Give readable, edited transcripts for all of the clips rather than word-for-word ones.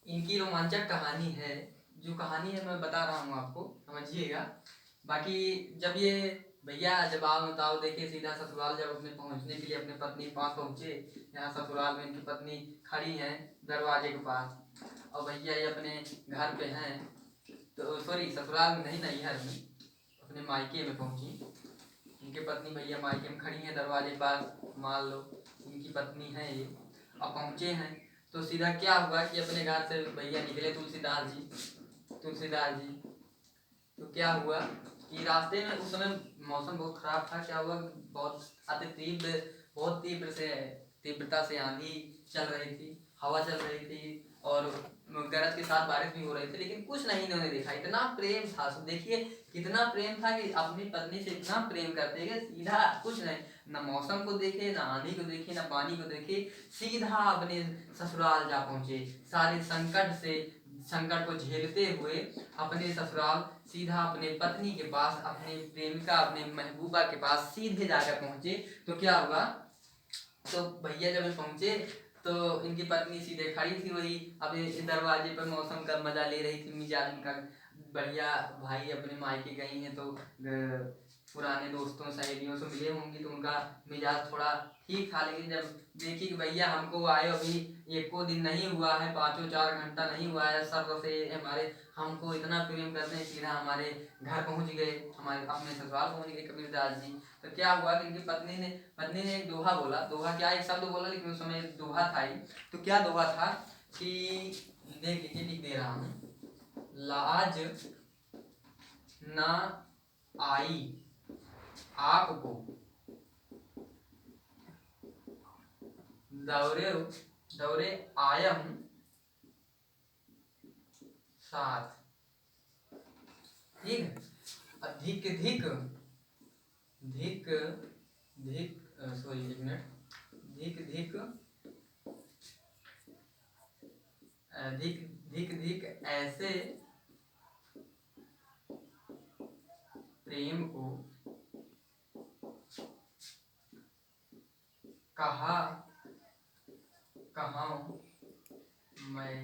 इनकी रोमांचक कहानी है। जो कहानी है मैं बता रहा हूँ आपको, समझिएगा। बाकी जब ये भैया जब आओ बताओ देखे सीधा ससुराल जब अपने पहुंचने के लिए अपने पत्नी के पास पहुंचे, यहाँ ससुराल में इनकी पत्नी खड़ी हैं दरवाजे के पास, और भैया ये अपने घर पे हैं, तो सॉरी ससुराल में नहीं, नैहर में अपने मायके में पहुंची। इनकी पत्नी भैया मायके में खड़ी है दरवाजे के पास, मान लो इनकी पत्नी है ये, अब पहुंचे हैं। तो सीधा क्या हुआ कि अपने घर से भैया निकले तुलसीदास जी। तो क्या हुआ कि रास्ते में उस समय मौसम बहुत खराब था। क्या हुआ, बहुत अति तीव्र, बहुत तीव्रता से आंधी चल रही थी, हवा चल रही थी, और गरज के साथ बारिश भी हो रही थी, लेकिन कुछ नहीं इन्होंने देखा। इतना प्रेम था, देखिए कितना प्रेम था कि अपनी पत्नी से इतना प्रेम करते हैं, सीधा कुछ नहीं, ना मौसम को देखे, ना आंधी को देखे, ना पानी को देखे, सीधा अपने ससुराल जा पहुंचे। सारे संकट को झेलते हुए अपने ससुराल सीधा अपने पत्नी के पास, अपने प्रेमिका, अपने महबूबा के पास सीधे जाकर पहुंचे। तो क्या हुआ, तो भैया जब पहुंचे तो इनकी पत्नी सीधे खड़ी थी, वही अपने दरवाजे पर मौसम का मजा ले रही थी। मिजाज इनका बढ़िया, भाई अपने मायके गई हैं तो पुराने दोस्तों सहेलियों से मिले होंगी, तो उनका मिजाज थोड़ा ठीक था। लेकिन जब देखी कि भैया हमको आए अभी एक को दिन नहीं हुआ है, 5-4 घंटा नहीं हुआ है, सर से हमारे हमको इतना प्रेम करते हैं, सीधा हमारे घर पहुंच गए, हमारे अपने ससुराल पहुंच गए कबीरदास जी। तो क्या हुआ कि इनकी पत्नी ने एक दोहा बोला। दोहा क्या, एक शब्द बोला, लेकिन उस समय दोहा था ही। तो क्या दोहा था कि देख लीजिए, लिख दे रहा हूँ। लाज ना आई आपको दौरे दौरे आयम साथ, ठीक। अधिक धिक धिक धिक सॉरी एक मिनट, धिक धिक धिक धिक धिक ऐसे प्रेम को कहा कहाऊं मैं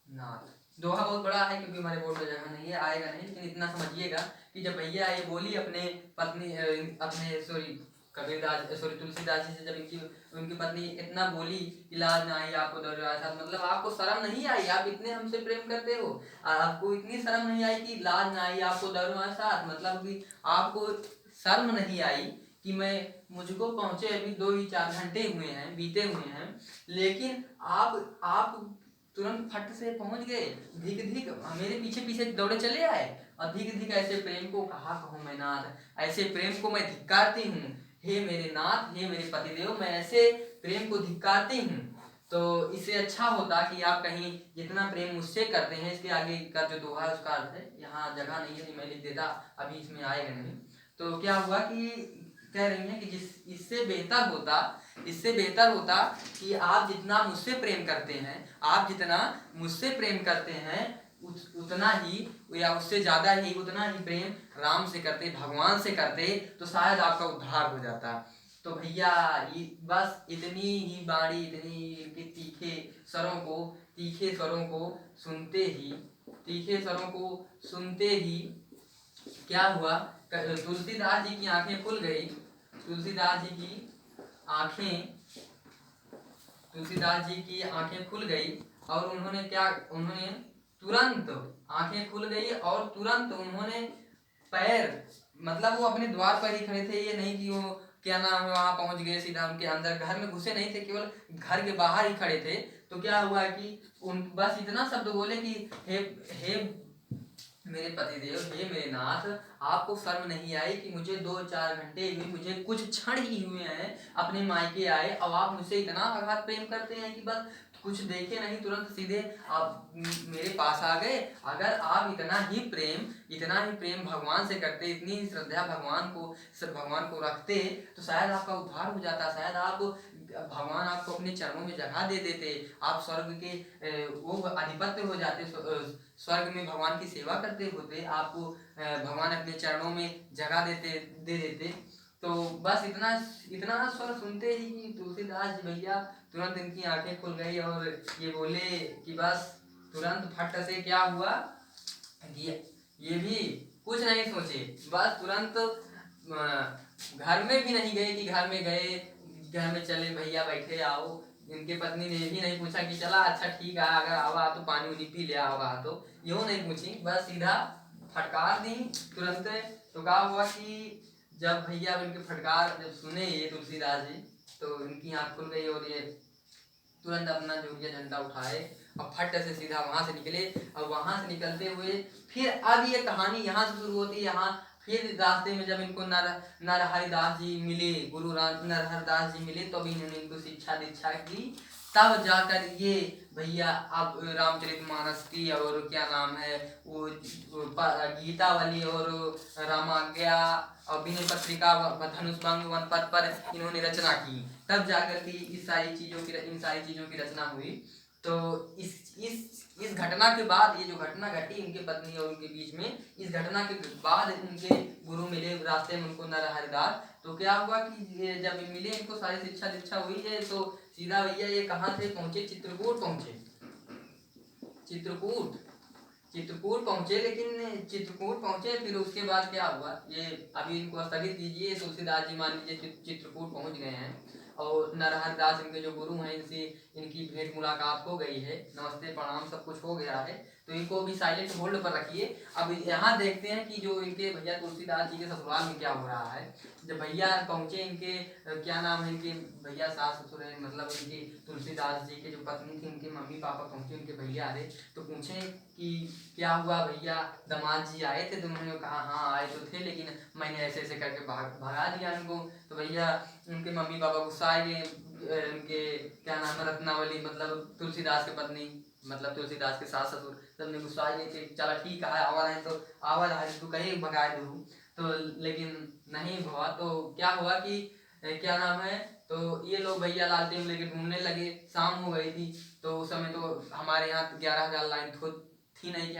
नाथ। दोहा बहुत बड़ा है क्योंकि हमारे बोर्ड में जगह नहीं है, आएगा नहीं, लेकिन इतना समझिएगा कि जब भैया ये बोली अपने पत्नी अपने सॉरी कबीरदास सॉरी तुलसीदास जी से, जब इनकी उनकी पत्नी इतना बोली कि लाज ना आई आपको दौरे आया साथ, मतलब आपको शर्म नहीं आई, आप इतने हमसे प्रेम करते हो, आपको इतनी शर्म नहीं आई कि लाज ना आई आपको दौरे आया साथ, मतलब कि आपको शर्म नहीं आई कि मैं मुझको पहुंचे अभी 2 ही 4 घंटे हुए हैं, बीते हुए हैं, लेकिन आप तुरंत फट से पहुंच गए, धिक धिक मेरे पीछे पीछे दौड़े चले आए, और धिक धिक ऐसे प्रेम को कहा कहूँ मैं नाथ, ऐसे प्रेम को मैं धिक्कारती हूँ, हे मेरे नाथ, हे मेरे पतिदेव, मैं ऐसे प्रेम को धिक्कारती हूँ। तो इससे अच्छा होता कि आप कहीं जितना प्रेम मुझसे करते हैं, इसके आगे का जो दोहा है उसका अर्थ है, यहाँ जगह नहीं है, मैं लिख देता, अभी इसमें आएगा नहीं। तो क्या हुआ कि कह रही हैं कि इससे बेहतर होता कि आप जितना मुझसे प्रेम करते हैं, आप जितना मुझसे प्रेम करते हैं, उतना ही या उससे ज्यादा ही उतना ही प्रेम राम से करते, भगवान से करते, तो शायद आपका उद्धार हो जाता। तो भैया बस इतनी ही बाणी, इतनी तीखे स्वरों को सुनते ही क्या हुआ, तुलसीदास जी की आंखें खुल गई। तुलसीदास जी की आंखें तुलसीदास जी की आंखें खुल गई, और उन्होंने तुरंत आंखें खुल गई, और तुरंत उन्होंने पैर, मतलब वो अपने द्वार पर ही खड़े थे, ये नहीं कि वो क्या नाम है वहां पहुंच गए सीधा उनके अंदर, घर में घुसे नहीं थे, केवल घर के बाहर ही खड़े थे। तो क्या हुआ कि उन बस इतना शब्द बोले कि हे हे मेरे पतिदेव, हे मेरे नाथ, आपको शर्म नहीं आई कि मुझे 2-4 घंटे हुए, मुझे कुछ क्षण ही हुए हैं अपने मायके आए, अब आप मुझसे इतना अगाध प्रेम करते हैं कि बस कुछ देखे नहीं तुरंत सीधे आप मेरे पास आ गए। अगर आप इतना ही प्रेम भगवान से करते, इतनी श्रद्धा भगवान को रखते, तो शायद आपका उद्धार हो जाता, शायद आप भगवान आपको अपने चरणों में जगह दे देते, आप स्वर्ग के वो अधिपत्य हो जाते, स्वर्ग में भगवान की सेवा करते होते, आपको भगवान अपने चरणों में जगह दे देते। तो बस इतना इतना स्वर सुनते ही कि तुलसीदास जी भैया तुरंत इनकी आंखें खुल गई और ये बोले कि बस तुरंत फट से क्या हुआ कि ये भी कुछ नहीं सोचे, बस तुरंत घर में भी नहीं गए कि घर में गए, घर में चले भैया बैठे आओ। इनके पत्नी ने भी नहीं पूछा कि चला अच्छा ठीक है अगर आवा तो पानी उनी पी लिया होगा, तो यूँ नहीं पूछी, बस सीधा फटकार दी तुरंत। तो क्या हुआ कि जब भैया इनके फटकार जब सुने ये तुलसीदास जी, तो इनकी आँख खुल गई और ये तुरंत अपना जो ये झंडा उठाए और फट से सीधा वहां से निकले। और वहां से निकलते हुए फिर अब ये कहानी यहाँ से शुरू होती है। यहाँ फिर रास्ते में जब इनको नरहरिदास जी मिले, गुरु नरहरिदास जी मिले, तो भी इन्होंने इनको शिक्षा दीक्षा की। तब जाकर ये भैया अब रामचरितमानस की और क्या नाम है वो गीता वाली और रामाज्ञा और विनय पत्रिका धनुष बांग वन पद पर इन्होंने रचना की। तब जाकर के इन सारी चीजों की रचना हुई। तो इस घटना के बाद, ये जो घटना घटी इनके पत्नी और उनके बीच में, इस घटना के बाद उनके गुरु मिले रास्ते में उनको नरहरिदास। तो क्या हुआ कि जब मिले इनको सारी शिक्षा दीक्षा हुई है, तो सीधा भैया ये कहाँ से पहुंचे, चित्रकूट पहुंचे। चित्रकूट पहुंचे, लेकिन चित्रकूट पहुंचे फिर उसके बाद क्या हुआ, ये अभी इनको स्थगित कीजिए। तुलसीदास जी मान लीजिए चित्रकूट पहुंच गए हैं और नरहरिदास इनके जो गुरु हैं इनसे इनकी भेंट मुलाकात हो गई है, नमस्ते प्रणाम सब कुछ हो गया है। तो इनको भी साइलेंट होल्ड पर रखिए। अब यहाँ देखते हैं कि जो इनके भैया तुलसीदास जी के ससुराल में क्या हो रहा है। जब भैया पहुंचे इनके क्या नाम है, इनके भैया सास ससुर है, मतलब इनकी तुलसीदास जी के जो पत्नी थी उनके मम्मी पापा पहुंचे, उनके भैया आए तो पूछे कि क्या हुआ भैया, दामाद जी आए थे? तो उन्होंने कहा हाँ आए तो थे, लेकिन मैंने ऐसे ऐसे करके भगा दिया उनको। तो भैया उनके मम्मी पापा गुस्सा आ गए। उनके क्या नाम है रत्नावली, मतलब तुलसीदास की पत्नी, मतलब तुलसीदास के सास ससुर सबने गुस्सा आ गए थे। चला ठीक है आवा है तो आवा है, तू कहीं भगाए दू। तो लेकिन नहीं हुआ। तो क्या हुआ कि क्या नाम है, तो ये लोग भैया लालटेन लेके ढूंढने लगे। शाम हो गई थी, तो उस समय तो हमारे यहाँ 11,000 लाइन थी नहीं कि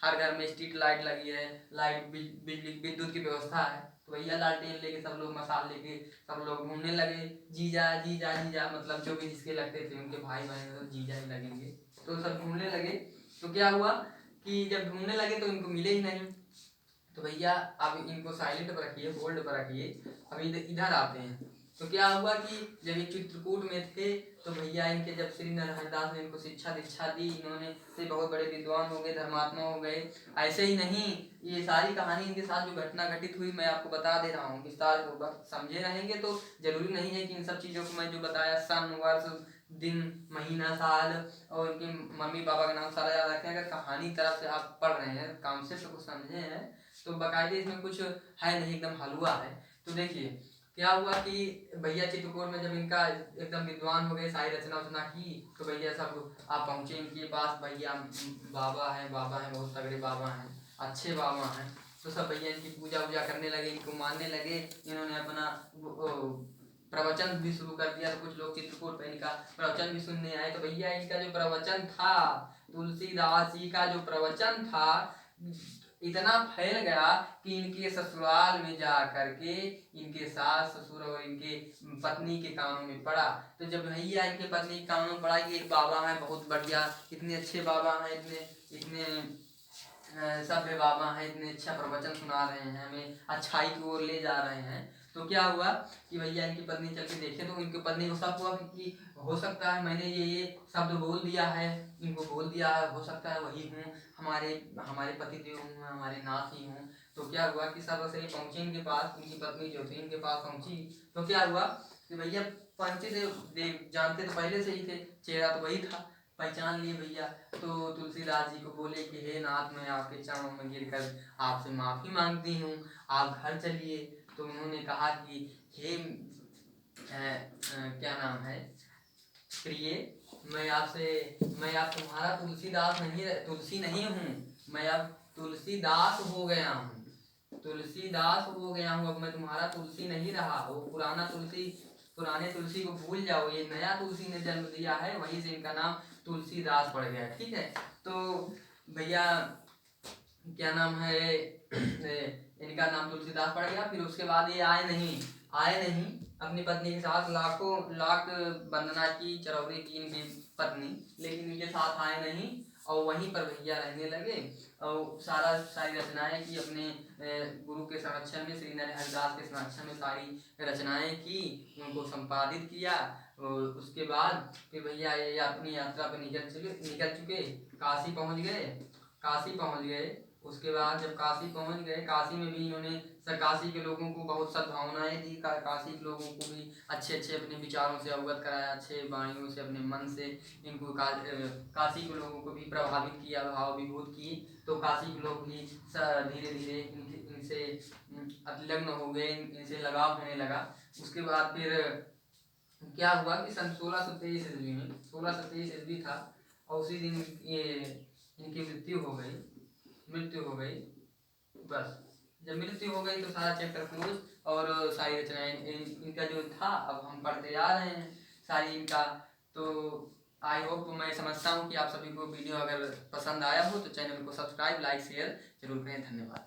हर घर में स्ट्रीट लाइट लगी है, लाइट बिजली विद्युत की व्यवस्था है। तो भैया लालटेन लेके सब लोग मसाल लेके सब लोग घूमने लगे। जीजा जीजा जीजा, मतलब जो भी जिसके लगते थे उनके भाई बहन तो जीजा ही लगेंगे, तो सब ढूंढने लगे। तो क्या हुआ कि जब ढूंढने लगे तो इनको मिले ही नहीं। तो भैया अब इनको साइलेंट पर रखिए, होल्ड पर रखिए। अभी इधर आते हैं। तो क्या हुआ कि जब ये चित्रकूट में थे, तो भैया इनके जब श्री नरहरिदास ने इनको शिक्षा दीक्षा दी, इन्होंने से बहुत बड़े विद्वान हो गए, धर्मात्मा हो गए। ऐसे ही नहीं, ये सारी कहानी इनके साथ जो घटना घटित हुई मैं आपको बता दे रहा हूँ विस्तार पूर्वक। समझे रहेंगे तो जरूरी नहीं है कि इन सब चीज़ों को मैं जो बताया सन वर्ष दिन महीना साल और उनके मम्मी पापा का नाम सारा याद रखें। अगर कहानी तरफ से आप पढ़ रहे हैं, कॉन्सेप्ट को समझे हैं, तो बाकायदे इसमें कुछ है नहीं, एकदम हलवा है। तो देखिए क्या हुआ कि भैया चित्रकूट में जब इनका एकदम विद्वान हो गए, सारी रचना उचना की, तो भैया सब आप पहुँचे इनके पास। भैया बाबा हैं बहुत तगड़े बाबा हैं, अच्छे बाबा हैं। तो सब भैया इनकी पूजा वूजा करने लगे, इनको मानने लगे। इन्होंने अपना प्रवचन भी शुरू कर दिया। तो कुछ लोग चित्रकूट पे इनका प्रवचन भी सुनने आए। तो भैया इनका जो प्रवचन था, तुलसीदास जी का जो प्रवचन था, इतना फैल गया कि इनके ससुराल में जा करके इनके सास ससुर और इनके पत्नी के कानों में पड़ा। तो जब भैया इनके पत्नी के कानों में पड़ा कि एक बाबा है बहुत बढ़िया, इतने अच्छे बाबा हैं, इतने इतने सभ्य बाबा हैं, इतने अच्छा प्रवचन सुना रहे हैं, हमें अच्छाई की ओर ले जा रहे हैं। तो क्या हुआ कि भैया इनकी पत्नी चल के देखे, तो इनकी पत्नी को शक हुआ कि हो सकता है मैंने ये शब्द बोल दिया है, इनको बोल दिया है, हो सकता है वही हूँ, हमारे हमारे पति देव हूँ, हमारे नाथ ही हूँ। तो क्या हुआ कि सब से पहुँचे इनके पास, इनकी पत्नी जो थी इनके पास पहुँची। तो क्या हुआ कि भैया पंचदेव देव जानते तो पहले से ही थे, चेहरा तो वही था, पहचान लिए भैया। तो तुलसीदास जी को बोले कि हे नाथ, मैं आपके चरणों में गिरकर आपसे माफ़ी मांगती हूँ, आप घर चलिए। तो उन्होंने कहा कि हे क्या नाम है प्रिय, मैं आप तुम्हारा तुलसी नहीं हूँ, मैं अब तुलसीदास हो गया हूँ, तुलसीदास हो गया हूँ। अब मैं तुम्हारा तुलसी नहीं रहा। वो पुराने तुलसी को भूल जाओ, ये नया तुलसी ने जन्म दिया है, वहीं से इनका नाम तुलसीदास पड़ गया। ठीक है। तो भैया क्या नाम है इनका नाम तुलसीदास पड़ गया। फिर उसके बाद ये आए नहीं, आए नहीं, अपनी पत्नी के साथ लाखों लाख वंदना की, चरौरी की इनकी पत्नी, लेकिन इनके साथ आए नहीं और वहीं पर भैया रहने लगे। और सारी रचनाएं की अपने गुरु के संरक्षण में, श्री नरेंद्र हरिदास के संरक्षण में सारी रचनाएं की, उनको संपादित किया। और उसके बाद फिर भैया ये अपनी यात्रा पर निकल चुके, काशी पहुंच गए। काशी पहुंच गए, उसके बाद जब काशी पहुंच गए, काशी में भी इन्होंने काशी के लोगों को बहुत सद्भावनाएं दी, काशी के लोगों को भी अच्छे अच्छे अपने विचारों से अवगत कराया, अच्छे वाणियों से, अपने मन से इनको काशी के लोगों को भी प्रभावित किया, भाव विभूत की। तो काशी के लोग भी धीरे धीरे इनसे अतिलग्न हो गए, इनसे लगाव होने लगा। उसके बाद फिर क्या हुआ कि सन 1623 ईस्वी में, 1623 ईस्वी था, और उसी दिन ये इनकी मृत्यु हो गई। बस जब मृत्यु हो गई तो सारा चैप्टर क्लोज, और सारी रचनाएं इनका जो था अब हम पढ़ते जा रहे हैं सारी इनका। तो आई होप, मैं समझता हूँ कि आप सभी को वीडियो अगर पसंद आया हो तो चैनल को सब्सक्राइब, लाइक, शेयर जरूर करें। धन्यवाद।